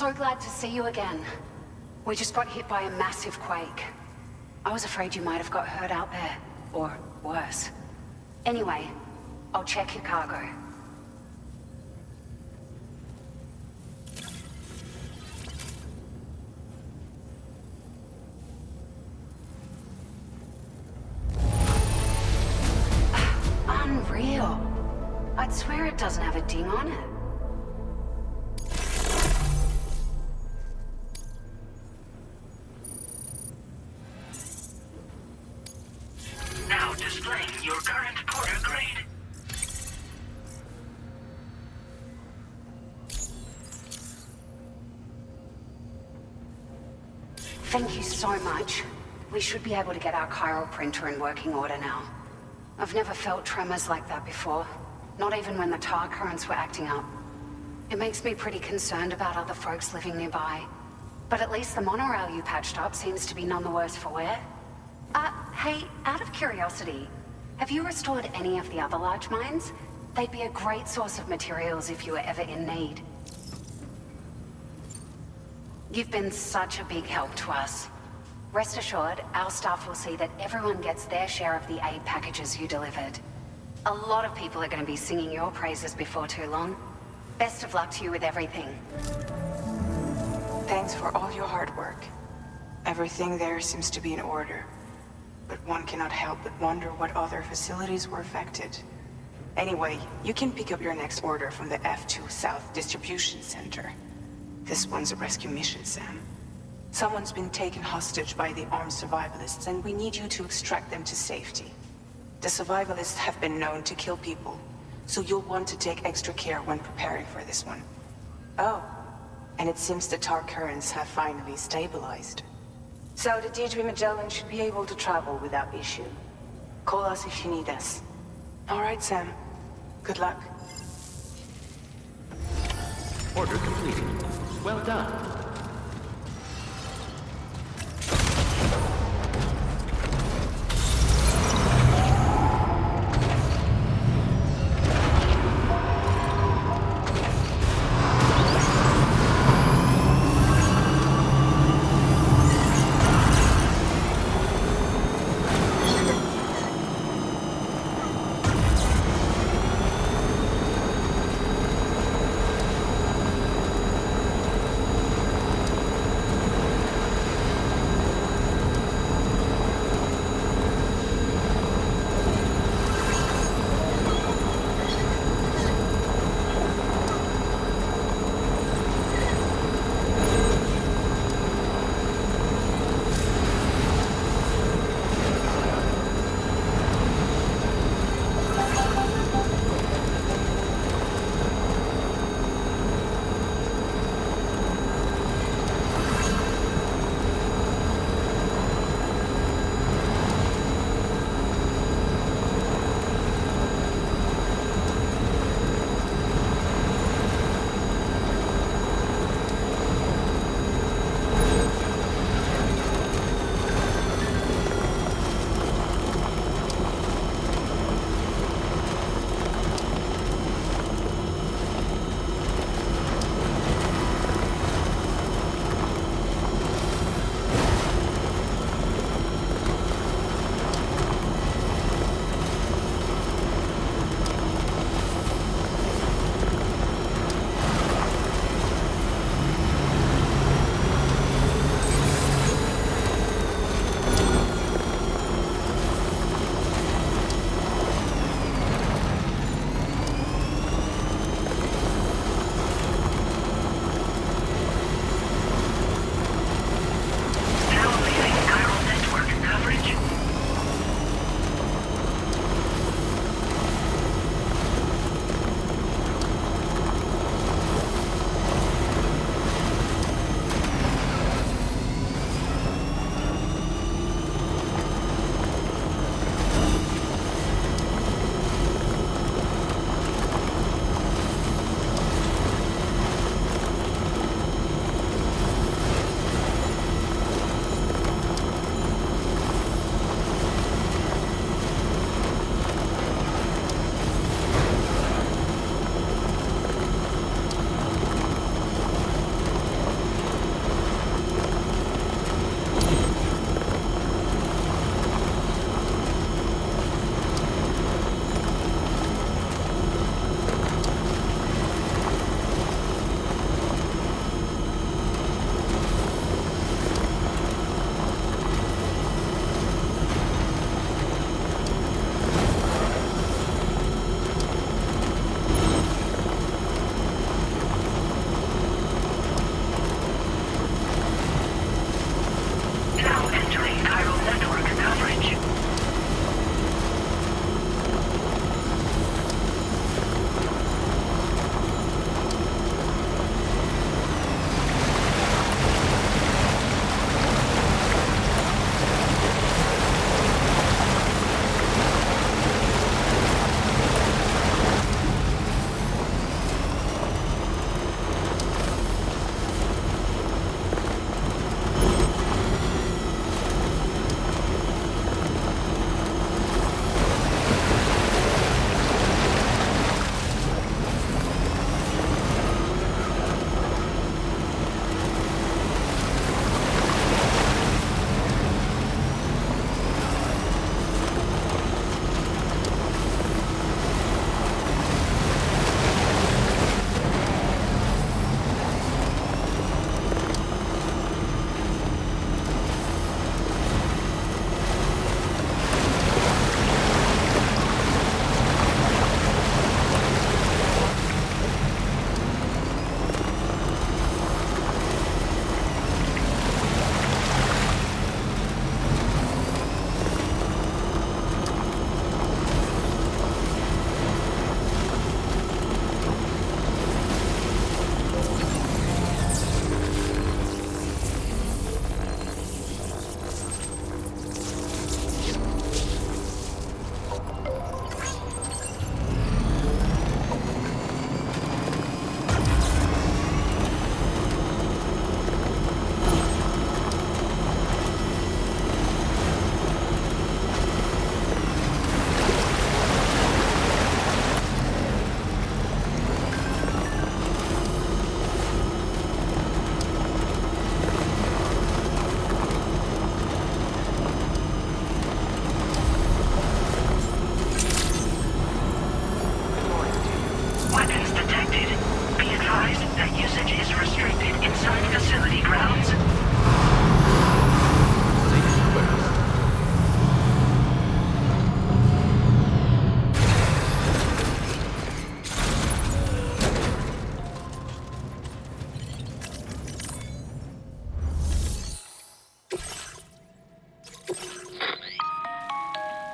so glad to see you again. We just got hit by a massive quake. I was afraid you might have got hurt out there, or worse. Anyway, I'll check your cargo. Unreal. I'd swear it doesn't have a ding on it. Now displaying your current porter grade. Thank you so much. We should be able to get our chiral printer in working order now. I've never felt tremors like that before, not even when the tar currents were acting up. It makes me pretty concerned about other folks living nearby. But at least the monorail you patched up seems to be none the worse for wear. Hey, out of curiosity, have you restored any of the other large mines? They'd be a great source of materials if you were ever in need. You've been such a big help to us. Rest assured, our staff will see that everyone gets their share of the aid packages you delivered. A lot of people are going to be singing your praises before too long. Best of luck to you with everything. Thanks for all your hard work. Everything there seems to be in order. But one cannot help but wonder what other facilities were affected. Anyway, you can pick up your next order from the F2 South Distribution Center. This one's a rescue mission, Sam. Someone's been taken hostage by the armed survivalists, and we need you to extract them to safety. The survivalists have been known to kill people, so you'll want to take extra care when preparing for this one. Oh, and it seems the tar currents have finally stabilized. So the Deirdre Magellan should be able to travel without issue. Call us if you need us. All right, Sam. Good luck. Order completed. Well done.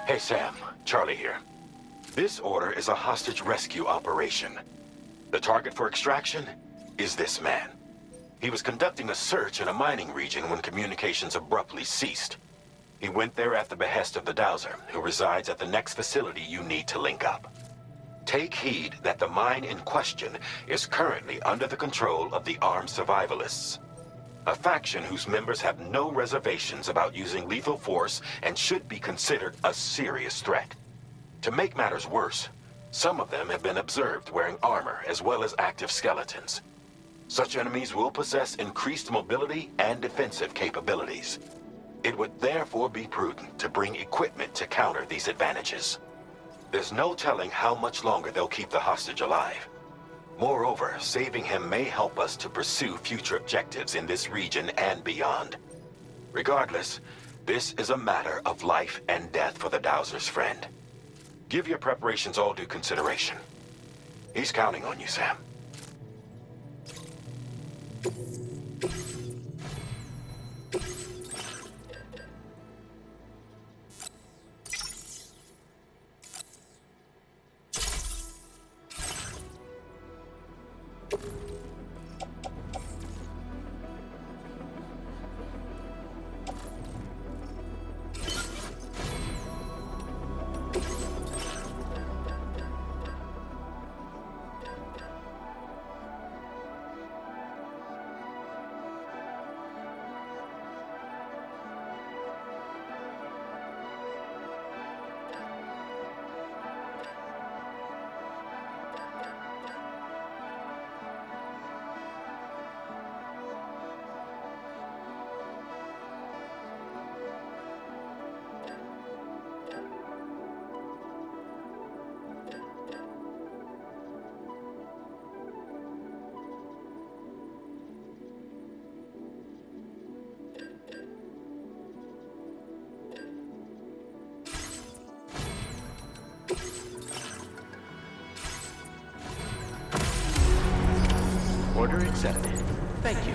Hey Sam, Charlie here. This order is a hostage rescue operation. The target for extraction is this man. He was conducting a search in a mining region when communications abruptly ceased. He went there at the behest of the Dowser, who resides at the next facility you need to link up. Take heed that the mine in question is currently under the control of the armed survivalists, a faction whose members have no reservations about using lethal force and should be considered a serious threat. To make matters worse, some of them have been observed wearing armor as well as active skeletons. Such enemies will possess increased mobility and defensive capabilities. It would therefore be prudent to bring equipment to counter these advantages. There's no telling how much longer they'll keep the hostage alive. Moreover, saving him may help us to pursue future objectives in this region and beyond. Regardless, this is a matter of life and death for the Dowser's friend. Give your preparations all due consideration. He's counting on you, Sam. Order accepted. Thank you.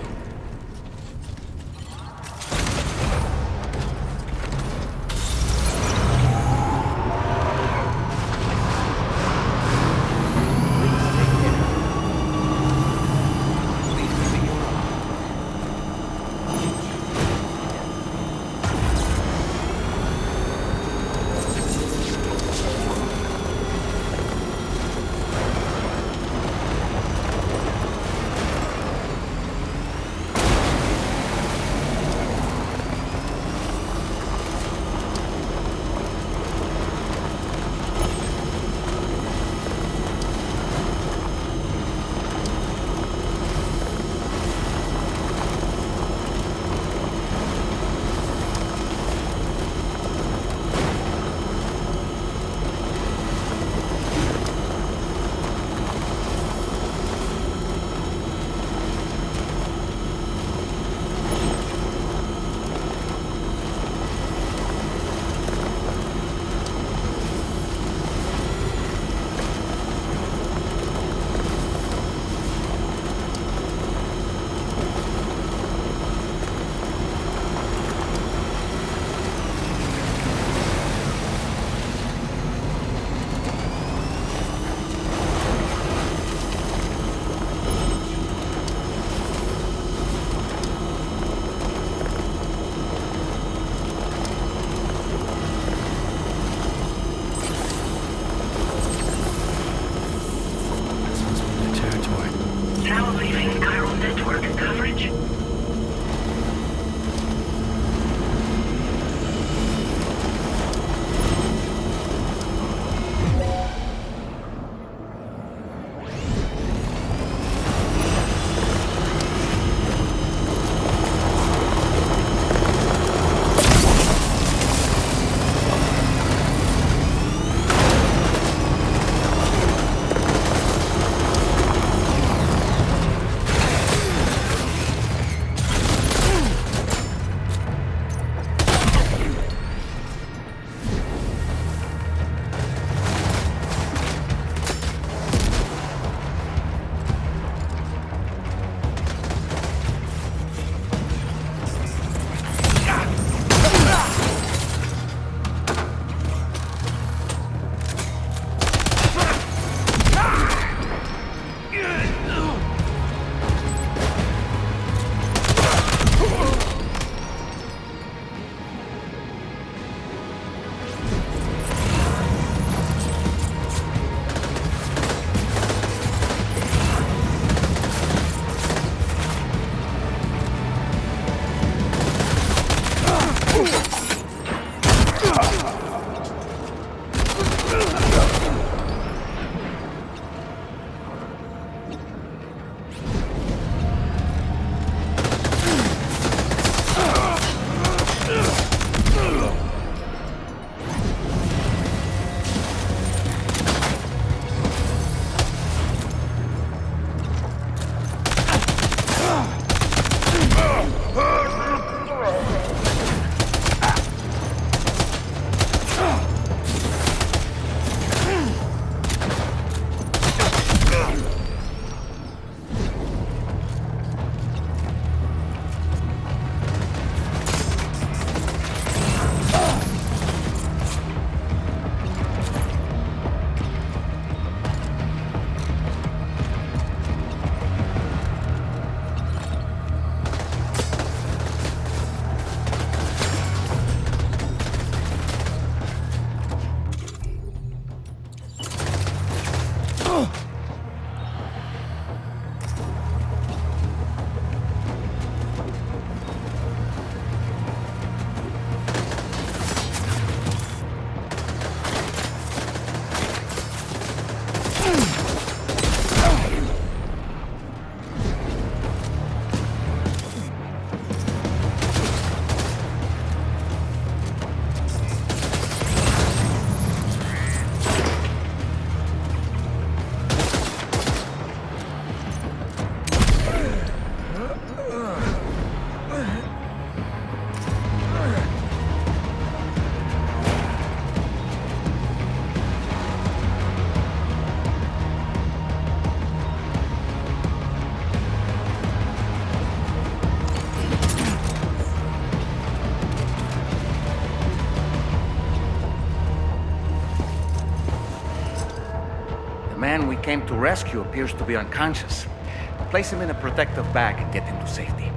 man we came to rescue appears to be unconscious. Place him in a protective bag and get him to safety.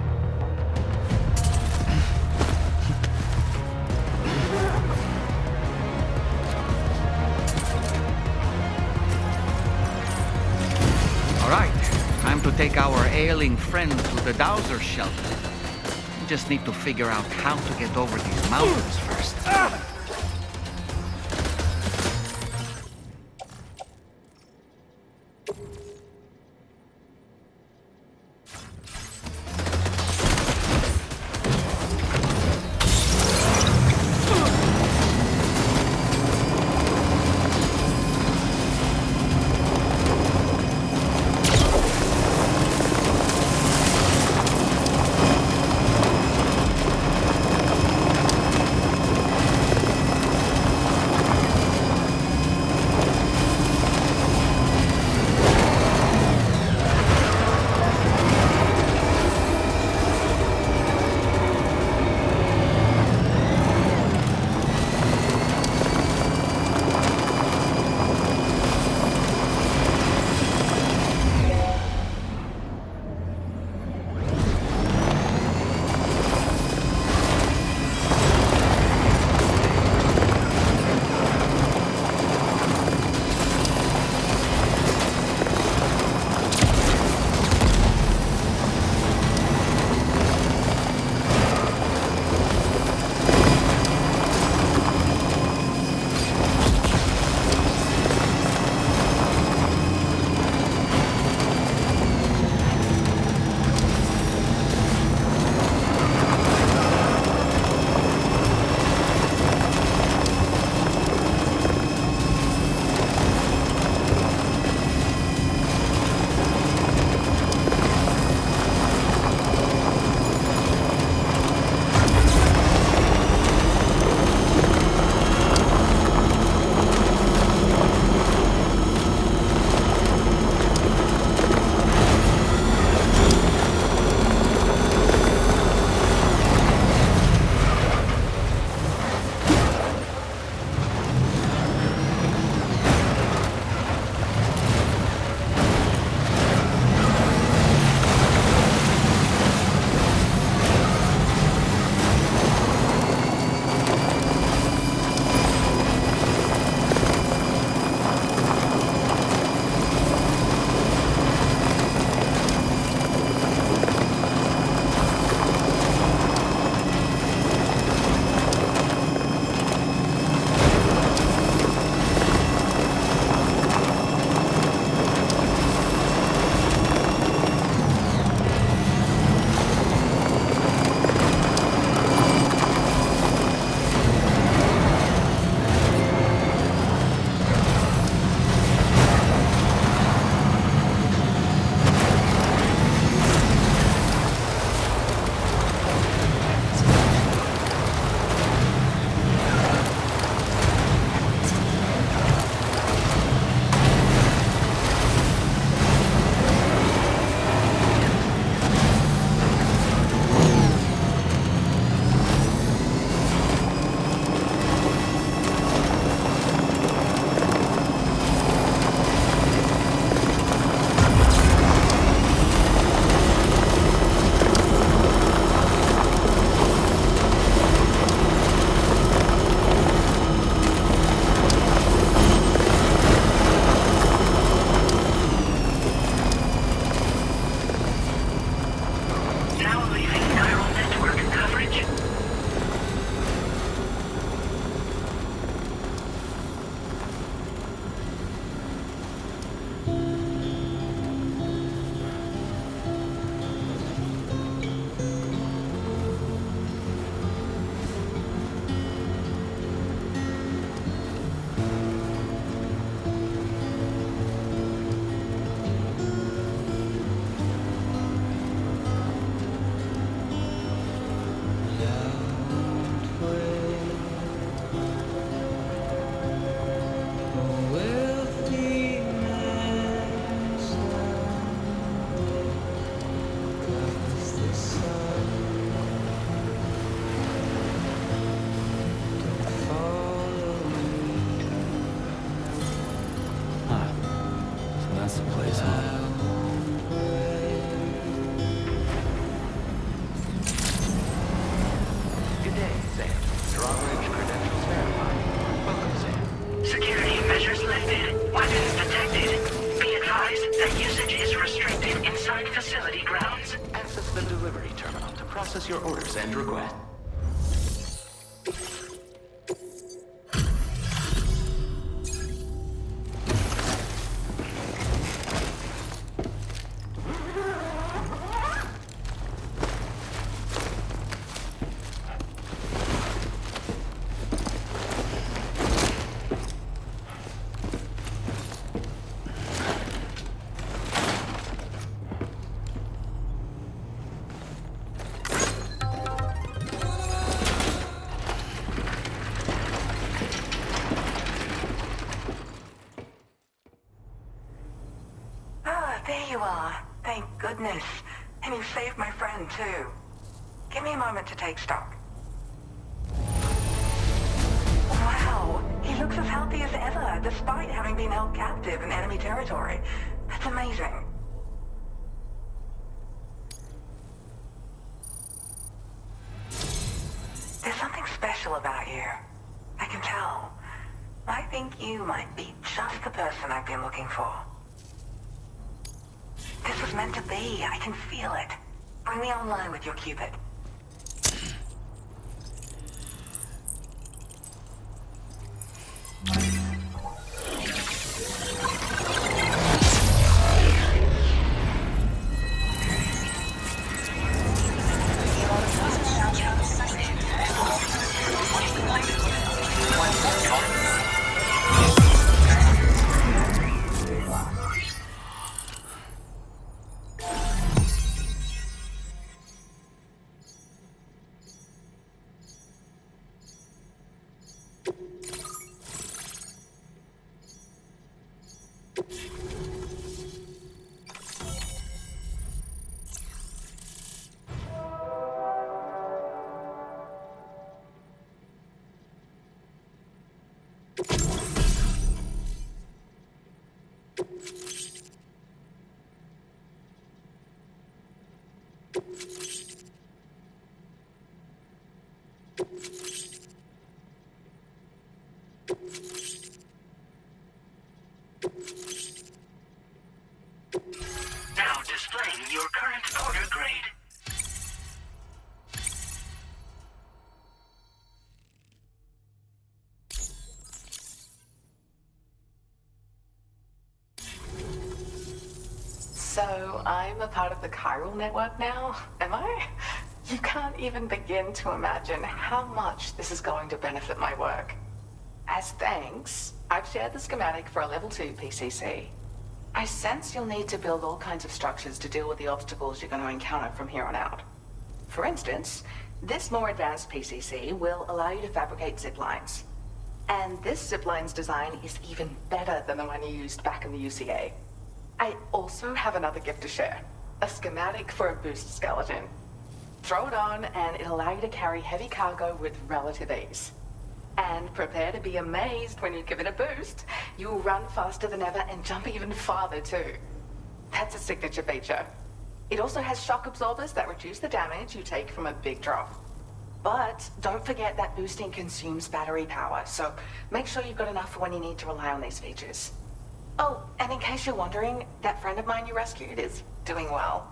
All right, time to take our ailing friend to the Dowser shelter. We just need to figure out how to get over these mountains first. delivery terminal to process your orders and requests. There you are. Thank goodness. And you saved my friend, too. Give me a moment to take stock. Wow, he looks as healthy as ever, despite having been held captive in enemy territory. That's amazing. There's something special about you. I can tell. I think you might be just the person I've been looking for. This was meant to be. I can feel it. Bring me online with your Cupid. Now displaying your current order grade. So, I'm a part of the chiral network now, am I? You can't even begin to imagine how much this is going to benefit my work. As thanks, I've shared the schematic for a level 2 PCC. I sense you'll need to build all kinds of structures to deal with the obstacles you're going to encounter from here on out. For instance, this more advanced PCC will allow you to fabricate zip lines. And this zip line's design is even better than the one you used back in the UCA. I also have another gift to share. A schematic for a boost skeleton. Throw it on and it'll allow you to carry heavy cargo with relative ease. And prepare to be amazed when you give it a boost. You'll run faster than ever and jump even farther too. That's a signature feature. It also has shock absorbers that reduce the damage you take from a big drop. But don't forget that boosting consumes battery power, so make sure you've got enough for when you need to rely on these features. Oh, and in case you're wondering, that friend of mine you rescued is doing well.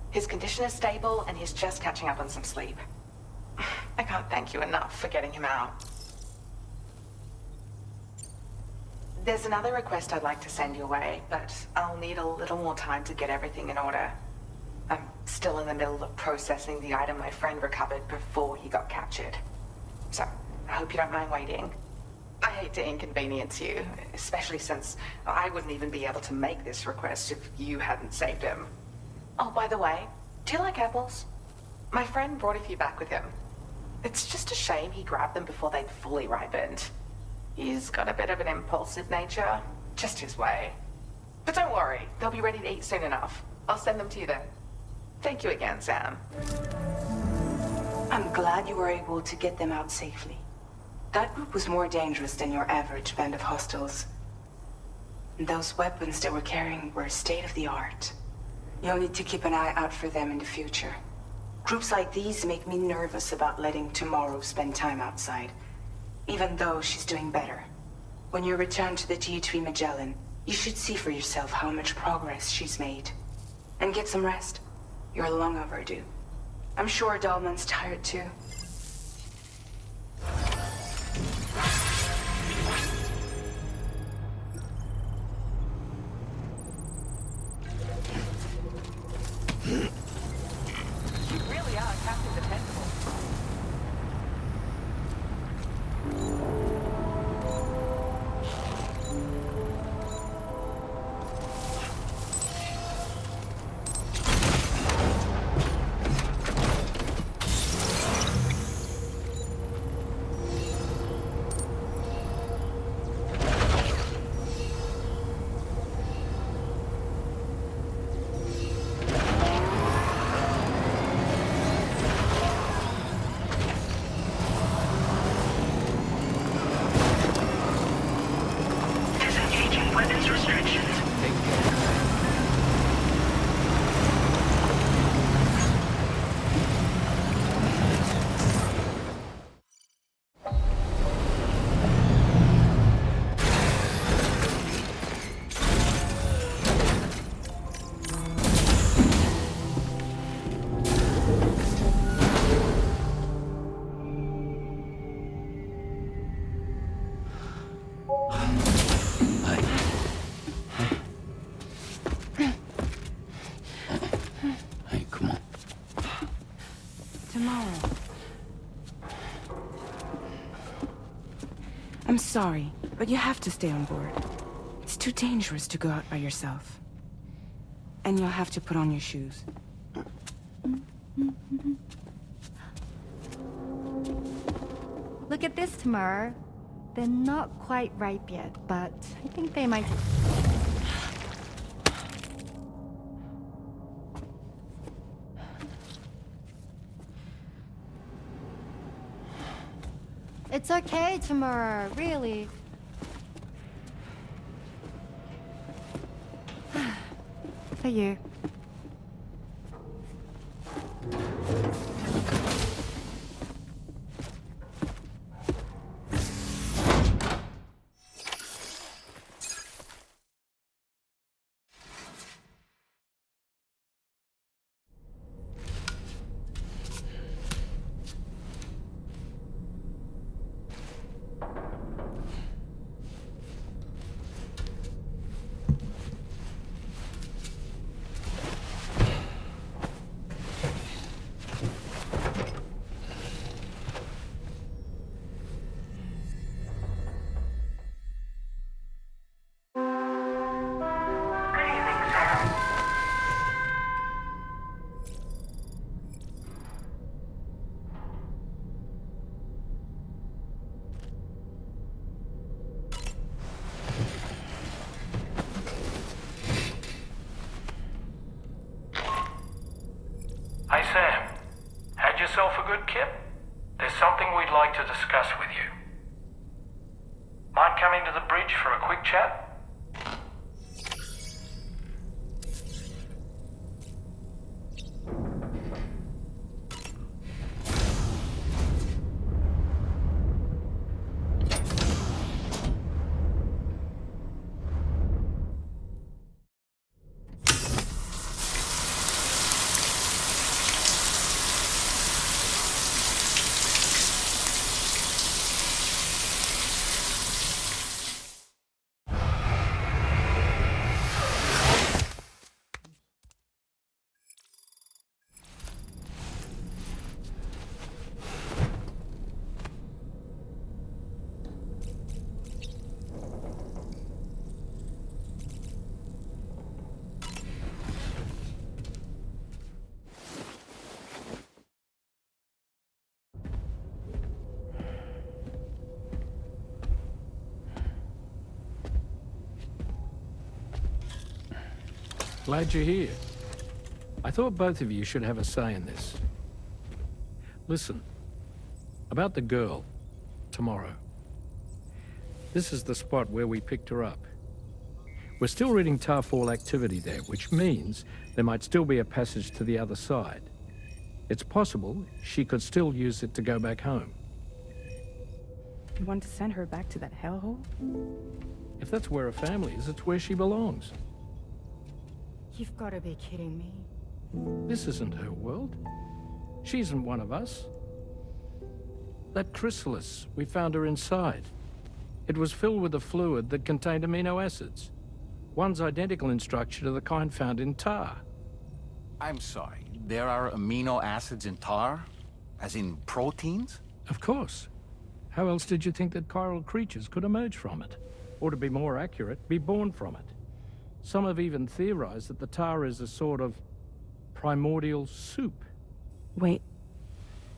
His condition is stable and he's just catching up on some sleep. I can't thank you enough for getting him out. There's another request I'd like to send your way, but I'll need a little more time to get everything in order. I'm still in the middle of processing the item my friend recovered before he got captured. So, I hope you don't mind waiting. I hate to inconvenience you, especially since I wouldn't even be able to make this request if you hadn't saved him. Oh, by the way, do you like apples? My friend brought a few back with him. It's just a shame he grabbed them before they'd fully ripened. He's got a bit of an impulsive nature, just his way. But don't worry, they'll be ready to eat soon enough. I'll send them to you then. Thank you again, Sam. I'm glad you were able to get them out safely. That group was more dangerous than your average band of hostiles. Those weapons they were carrying were state-of-the-art. You'll need to keep an eye out for them in the future. Groups like these make me nervous about letting Tomorrow spend time outside, even though she's doing better. When you return to the G3 Magellan, you should see for yourself how much progress she's made. And get some rest. You're long overdue. I'm sure Dahlman's tired too. You really are Captain Dependable. Disengaging weapons restrictions. Take care. Hey, come on. Tomorrow. I'm sorry, but you have to stay on board. It's too dangerous to go out by yourself. And you'll have to put on your shoes. Look at this, Tamara. They're not quite ripe yet, but I think they might... It's okay, Tamara, really. For you. Good evening, sir. Hey Sam, had yourself a good kip? There's something we'd like to discuss with you. Mind coming to the bridge for a quick chat? Glad you're here. I thought both of you should have a say in this. Listen, about the girl, tomorrow. This is the spot where we picked her up. We're still reading Tarfall activity there, which means there might still be a passage to the other side. It's possible she could still use it to go back home. You want to send her back to that hellhole? If that's where her family is, it's where she belongs. You've got to be kidding me. This isn't her world. She isn't one of us. That chrysalis, we found her inside. It was filled with a fluid that contained amino acids. One's identical in structure to the kind found in tar. I'm sorry, there are amino acids in tar? As in proteins? Of course. How else did you think that chiral creatures could emerge from it? Or to be more accurate, be born from it? Some have even theorized that the tar is a sort of primordial soup. Wait,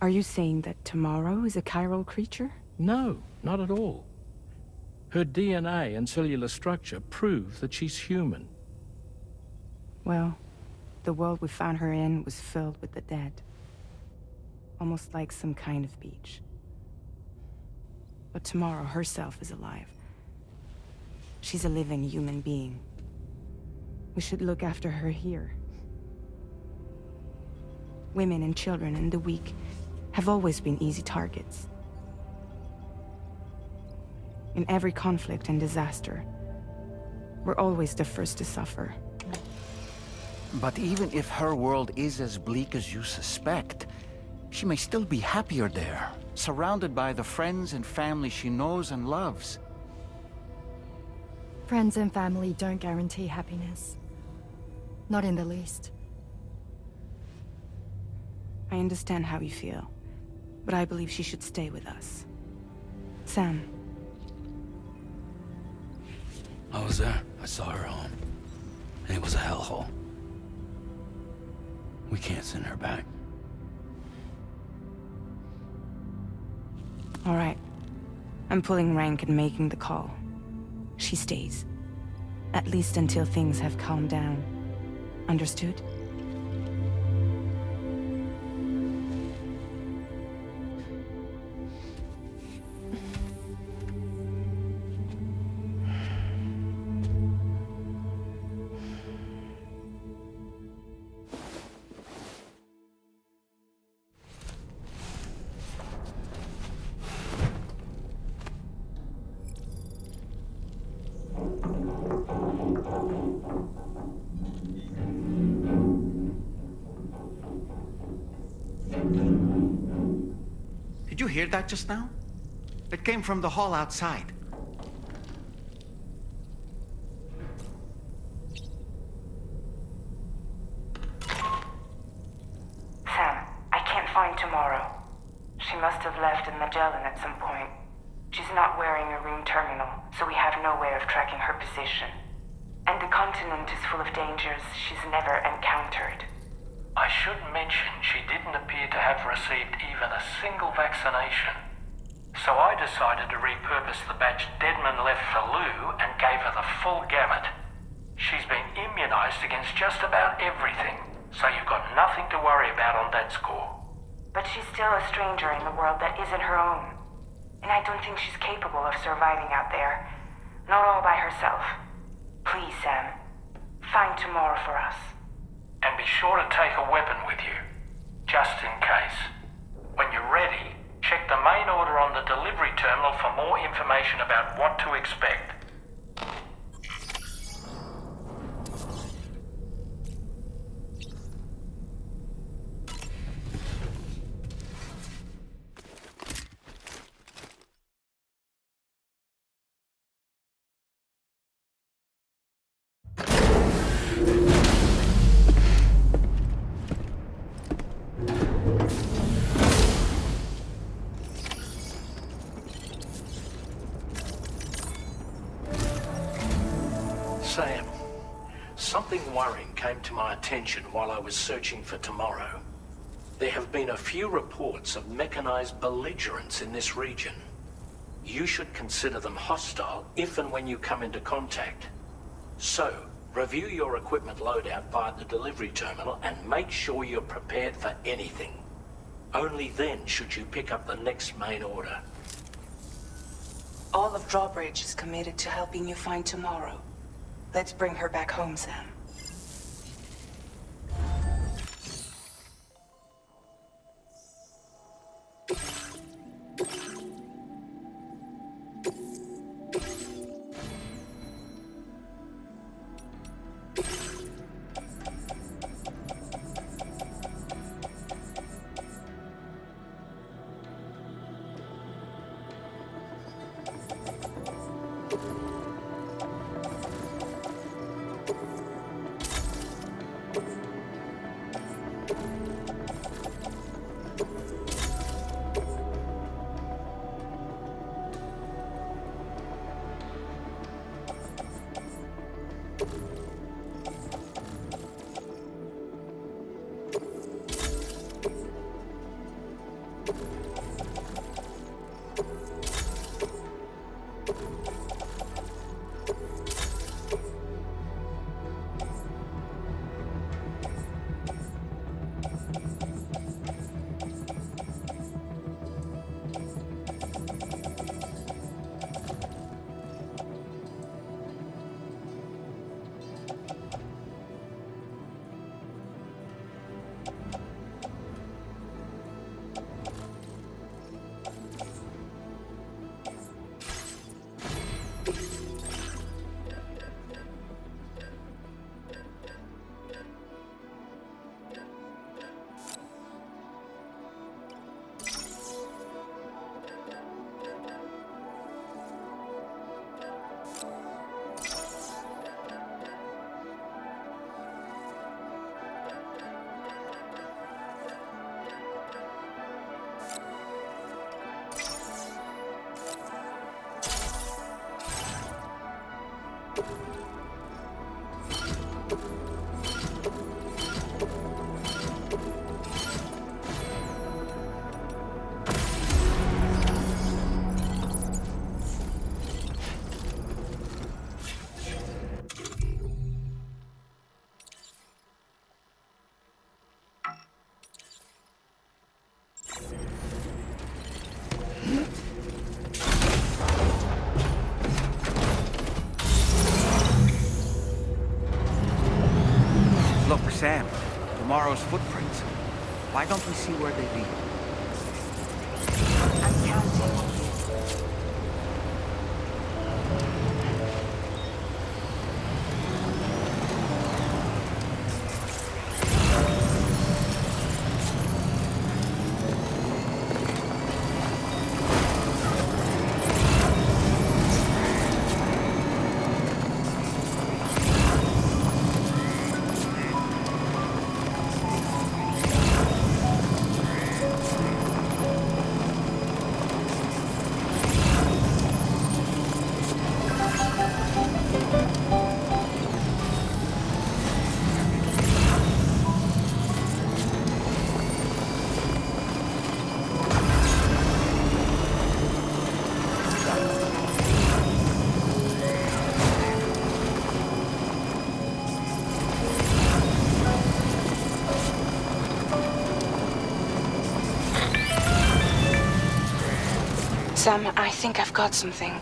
are you saying that Tomorrow is a chiral creature? No, not at all. Her DNA and cellular structure prove that she's human. Well, the world we found her in was filled with the dead. Almost like some kind of beach. But Tomorrow herself is alive. She's a living human being. We should look after her here. Women and children and the weak have always been easy targets. In every conflict and disaster, we're always the first to suffer. But even if her world is as bleak as you suspect, she may still be happier there, surrounded by the friends and family she knows and loves. Friends and family don't guarantee happiness. Not in the least. I understand how you feel, but I believe she should stay with us. Sam. I was there. I saw her home. And it was a hellhole. We can't send her back. All right. I'm pulling rank and making the call. She stays. At least until things have calmed down. Understood? Did you hear that just now? It came from the hall outside. Sam, I can't find Tomorrow. She must have left in Magellan at some point. She's not wearing a room terminal, so we have no way of tracking her position. And the continent is full of dangers she's never encountered. I should mention she didn't appear to have received even a single vaccination. So I decided to repurpose the batch Deadman left for Lou and gave her the full gamut. She's been immunized against just about everything, so you've got nothing to worry about on that score. But she's still a stranger in the world that isn't her own. And I don't think she's capable of surviving out there. Not all by herself. Please, Sam. Find Tomorrow for us. And be sure to take a weapon with you, just in case. When you're ready, check the main order on the delivery terminal for more information about what to expect. Sam, something worrying came to my attention while I was searching for Tomorrow. There have been a few reports of mechanized belligerents in this region. You should consider them hostile if and when you come into contact. So, review your equipment loadout via the delivery terminal and make sure you're prepared for anything. Only then should you pick up the next main order. All of Drawbridge is committed to helping you find Tomorrow. Let's bring her back home, Sam. Look, Sam, tomorrow's footprints. Why don't we see where they lead? I'm counting. Sam, I think I've got something.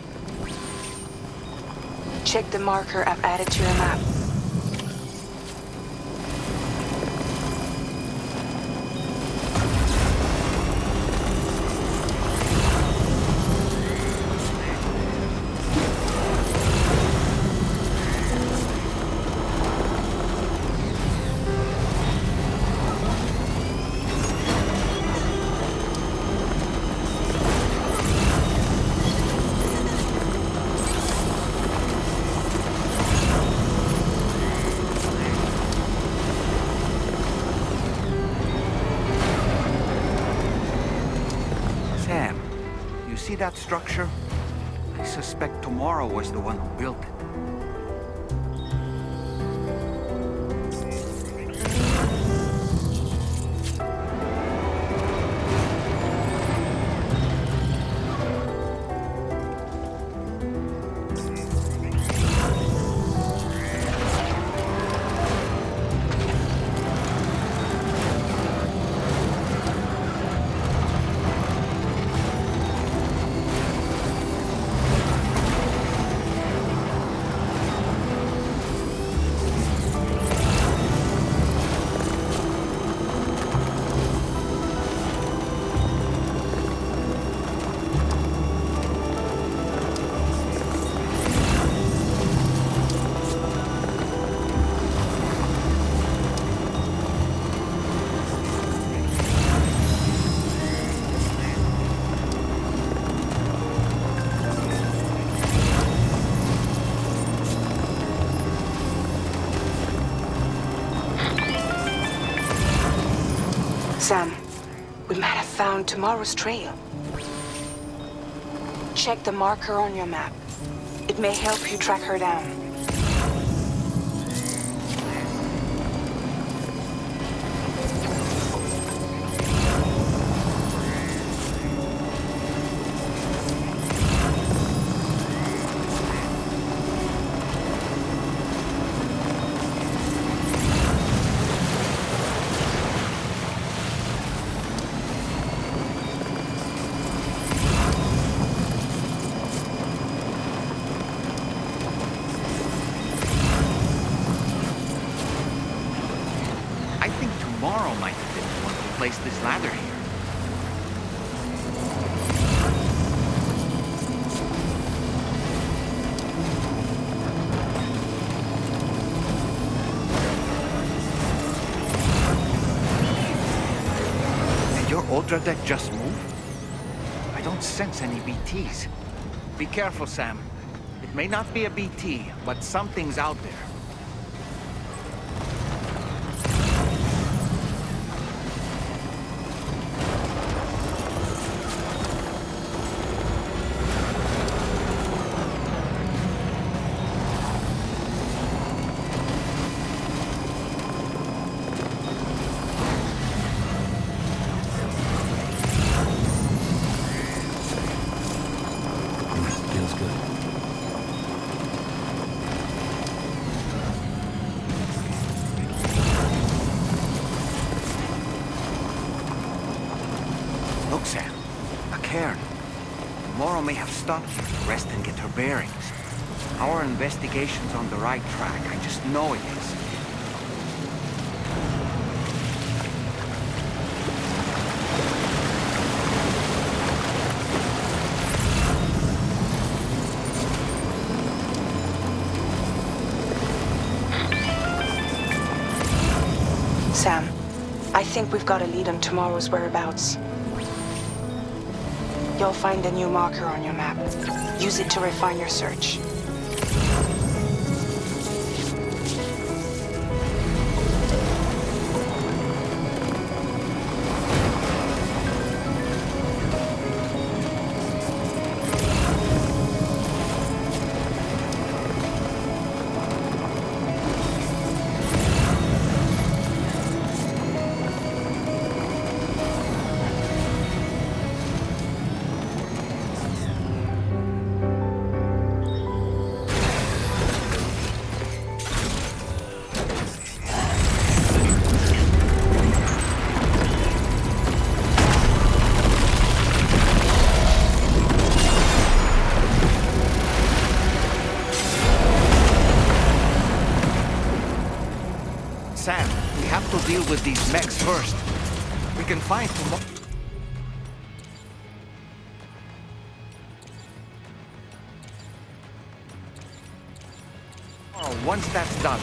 Check the marker I've added to your map. See that structure? I suspect Tomorrow was the one who built it. Sam, we might have found Tomorrow's trail. Check the marker on your map. It may help you track her down. Tomorrow might have been the one who placed this ladder here. Did your Ultra deck just move? I don't sense any BTs. Be careful, Sam. It may not be a BT, but something's out there. Colonel may have stopped here to rest and get her bearings. Our investigation's on the right track. I just know it is. Sam, I think we've got a lead on tomorrow's whereabouts. You'll find a new marker on your map. Use it to refine your search. Sam, we have to deal with these mechs first. We can find tomorrow. Once that's done.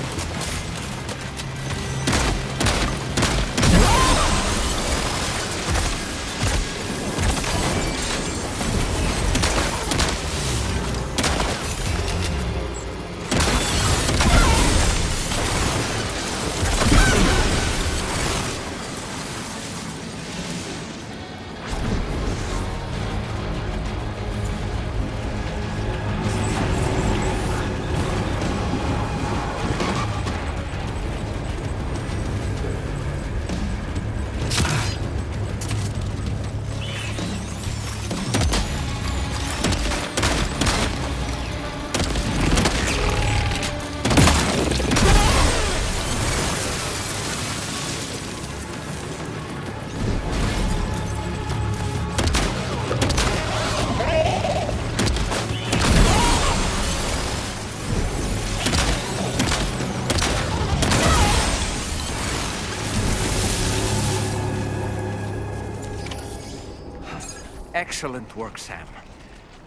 Excellent work, Sam.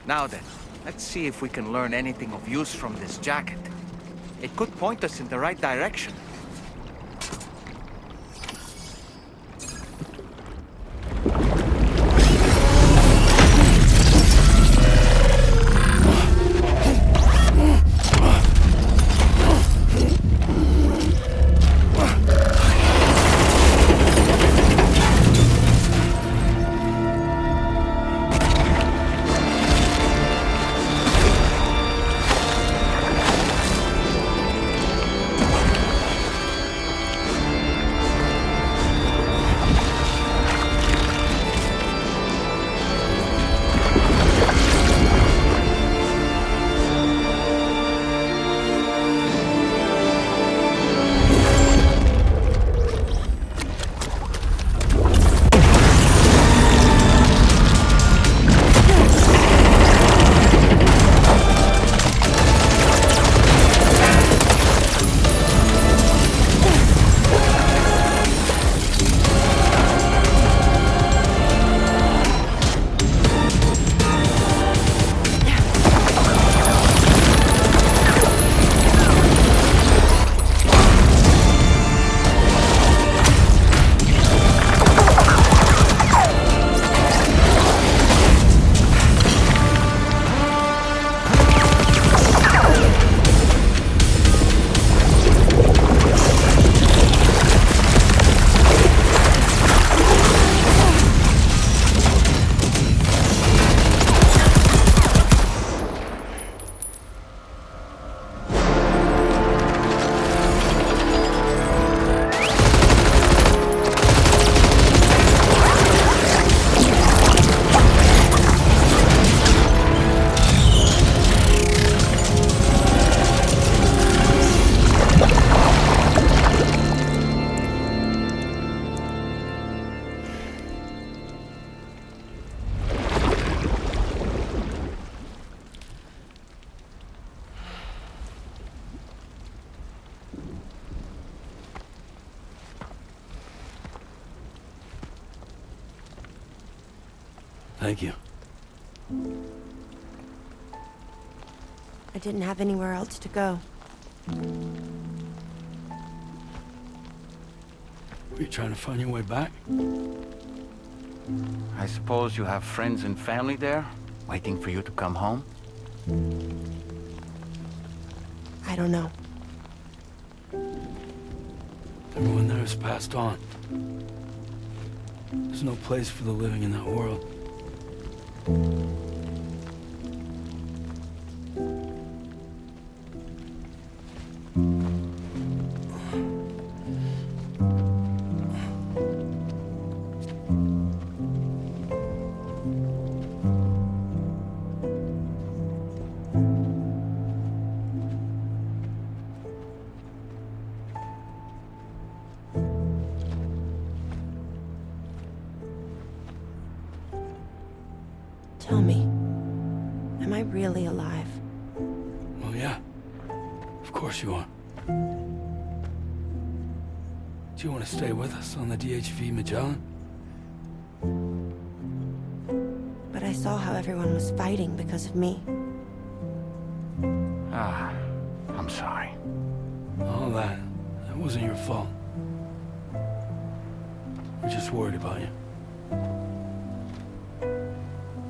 Now then, let's see if we can learn anything of use from this jacket. It could point us in the right direction. Thank you. I didn't have anywhere else to go. Were you trying to find your way back? I suppose you have friends and family there, waiting for you to come home? I don't know. Everyone there has passed on. There's no place for the living in that world. Tell me, am I really alive? Well, yeah. Of course you are. Do you want to stay with us on the DHV Magellan? But I saw how everyone was fighting because of me. Ah, I'm sorry. All that wasn't your fault. We're just worried about you.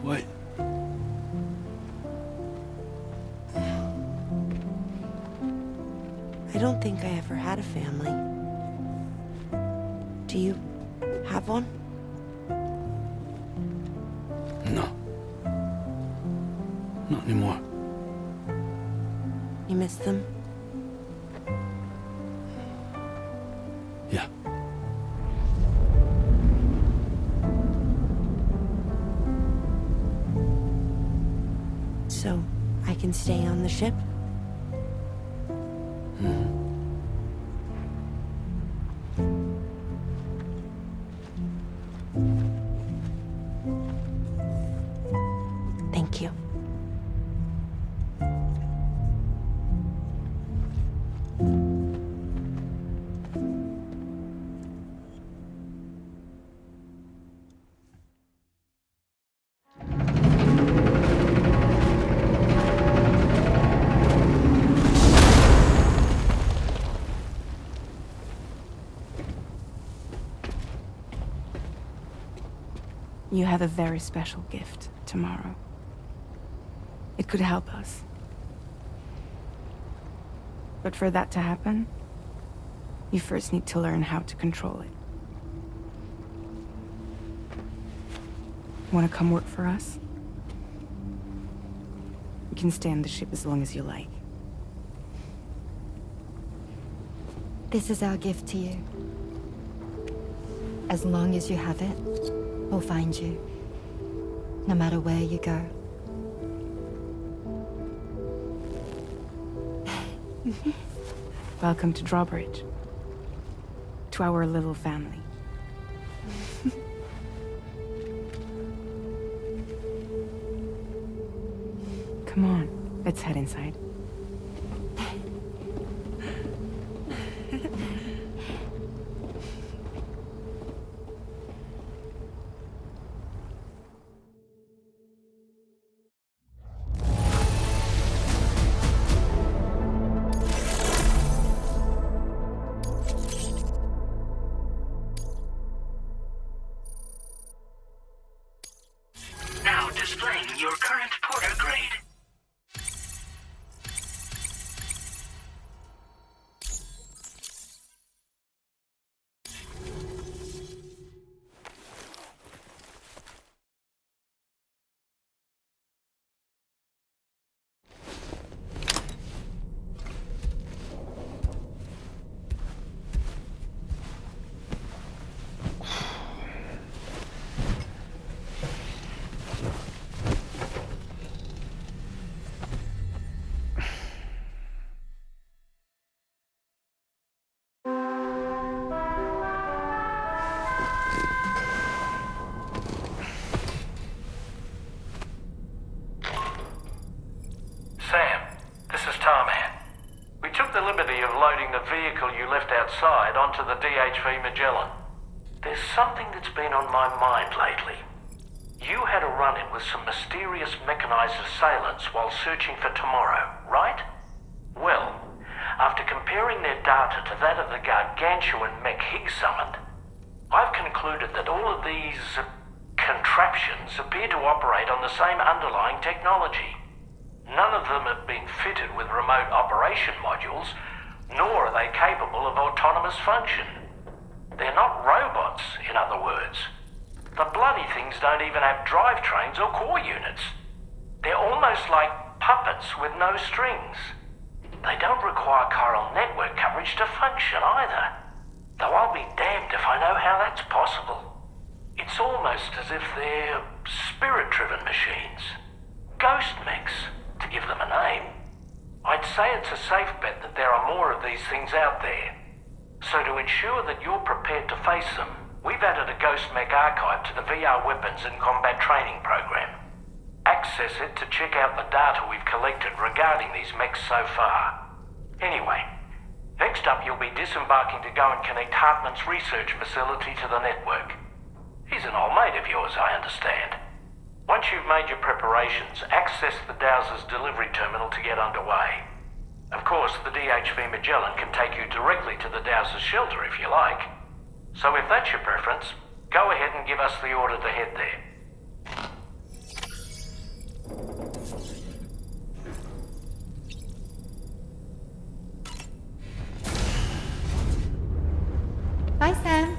Wait. I don't think I ever had a family. Do you have one? No. Not anymore. You miss them? Yeah. So, I can stay on the ship? Thank you. You have a very special gift tomorrow. It could help us. But for that to happen, you first need to learn how to control it. Want to come work for us? You can stay on the ship as long as you like. This is our gift to you. As long as you have it, we'll find you. No matter where you go. Welcome to Drawbridge. To our little family. Come on, let's head inside. Now displaying your current porter grade. The vehicle you left outside onto the DHV Magellan. There's something that's been on my mind lately. You had a run-in with some mysterious mechanized assailants while searching for Tomorrow, right? Well, after comparing their data to that of the gargantuan mech Higgs summoned, I've concluded that all of these contraptions appear to operate on the same underlying technology. None of them have been fitted with remote operation modules, nor are they capable of autonomous function. They're not robots, in other words. The bloody things don't even have drivetrains or core units. They're almost like puppets with no strings. They don't require chiral network coverage to function either. Though I'll be damned if I know how that's possible. It's almost as if they're spirit-driven machines. Ghost mechs, to give them a name. I'd say it's a safe bet that there are more of these things out there. So to ensure that you're prepared to face them, we've added a Ghost Mech archive to the VR weapons and combat training program. Access it to check out the data we've collected regarding these mechs so far. Anyway, next up you'll be disembarking to go and connect Hartman's research facility to the network. He's an old mate of yours, I understand. Once you've made your preparations, access the Dowser's delivery terminal to get underway. Of course, the DHV Magellan can take you directly to the Dowser's shelter if you like. So if that's your preference, go ahead and give us the order to head there. Bye, Sam.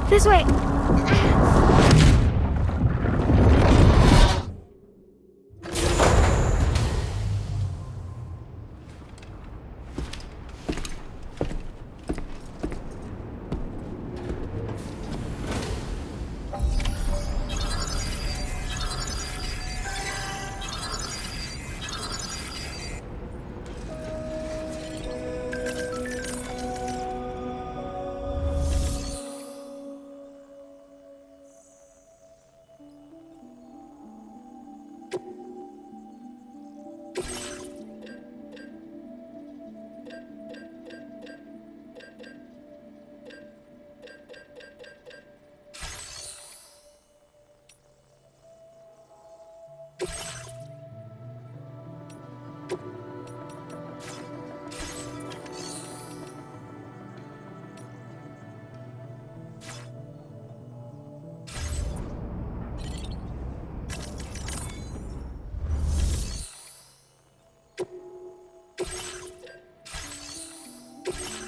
This way! You